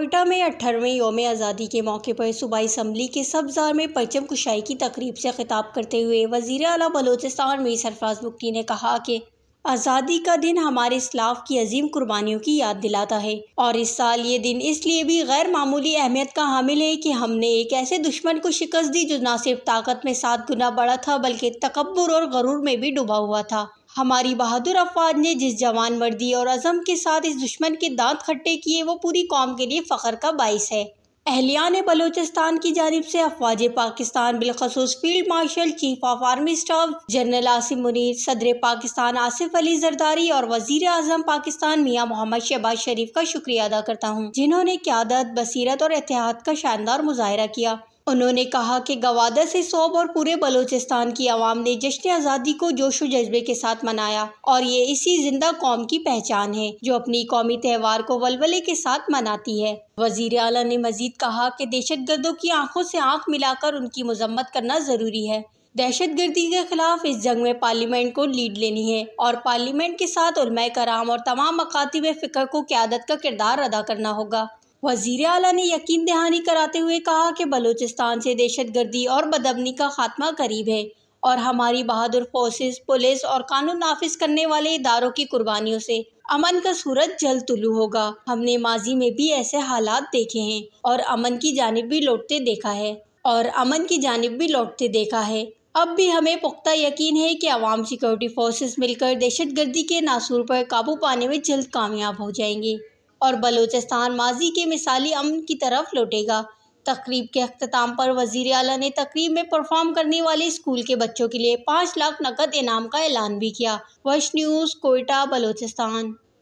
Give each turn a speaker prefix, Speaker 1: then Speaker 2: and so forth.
Speaker 1: کوئٹہ میں 18ویں یوم آزادی کے موقع پر صوبائی اسمبلی کے سبزار میں پرچم کشائی کی تقریب سے خطاب کرتے ہوئے وزیر اعلیٰ بلوچستان میر سرفراز مفتی نے کہا کہ آزادی کا دن ہمارے اسلاف کی عظیم قربانیوں کی یاد دلاتا ہے، اور اس سال یہ دن اس لیے بھی غیر معمولی اہمیت کا حامل ہے کہ ہم نے ایک ایسے دشمن کو شکست دی جو نہ صرف طاقت میں 7 گنا بڑا تھا بلکہ تکبر اور غرور میں بھی ڈوبا ہوا تھا۔ ہماری بہادر افواج نے جس جوان مردی اور عزم کے ساتھ اس دشمن کے دانت کھٹے کیے وہ پوری قوم کے لیے فخر کا باعث ہے۔ اہلیان بلوچستان کی جانب سے افواج پاکستان بالخصوص field marshal chief of army staff general Asim Munir, صدر پاکستان آصف علی زرداری اور وزیر اعظم پاکستان میاں محمد شہباز شریف کا شکریہ ادا کرتا ہوں، جنہوں نے قیادت، بصیرت اور اتحاد کا شاندار مظاہرہ کیا۔ انہوں نے کہا کہ گوادہ سے صوب اور پورے بلوچستان کی عوام نے جشن آزادی کو جوش و جذبے کے ساتھ منایا، اور یہ اسی زندہ قوم کی پہچان ہے جو اپنی قومی تہوار کو ولولے کے ساتھ مناتی ہے۔ وزیر اعلیٰ نے مزید کہا کہ دہشت گردوں کی آنکھوں سے آنکھ ملا کر ان کی مذمت کرنا ضروری ہے۔ دہشت گردی کے خلاف اس جنگ میں پارلیمنٹ کو لیڈ لینی ہے اور پارلیمنٹ کے ساتھ علماء کرام اور تمام مکاتب فکر کو قیادت کا کردار ادا کرنا ہوگا۔ وزیر اعلیٰ نے یقین دہانی کراتے ہوئے کہا کہ بلوچستان سے دہشت گردی اور بدامنی کا خاتمہ قریب ہے، اور ہماری بہادر فورسز، پولیس اور قانون نافذ کرنے والے اداروں کی قربانیوں سے امن کا سورج جلد طلوع ہوگا۔ ہم نے ماضی میں بھی ایسے حالات دیکھے ہیں اور امن کی جانب بھی لوٹتے دیکھا ہے۔ اب بھی ہمیں پختہ یقین ہے کہ عوام سیکورٹی فورسز مل کر دہشت گردی کے ناسور پر قابو پانے میں جلد کامیاب ہو جائیں گے اور بلوچستان ماضی کے مثالی امن کی طرف لوٹے گا۔ تقریب کے اختتام پر وزیر اعلیٰ نے تقریب میں پرفارم کرنے والے اسکول کے بچوں کے لیے 5 لاکھ نقد انعام کا اعلان بھی کیا۔ وش نیوز، کوئٹہ، بلوچستان۔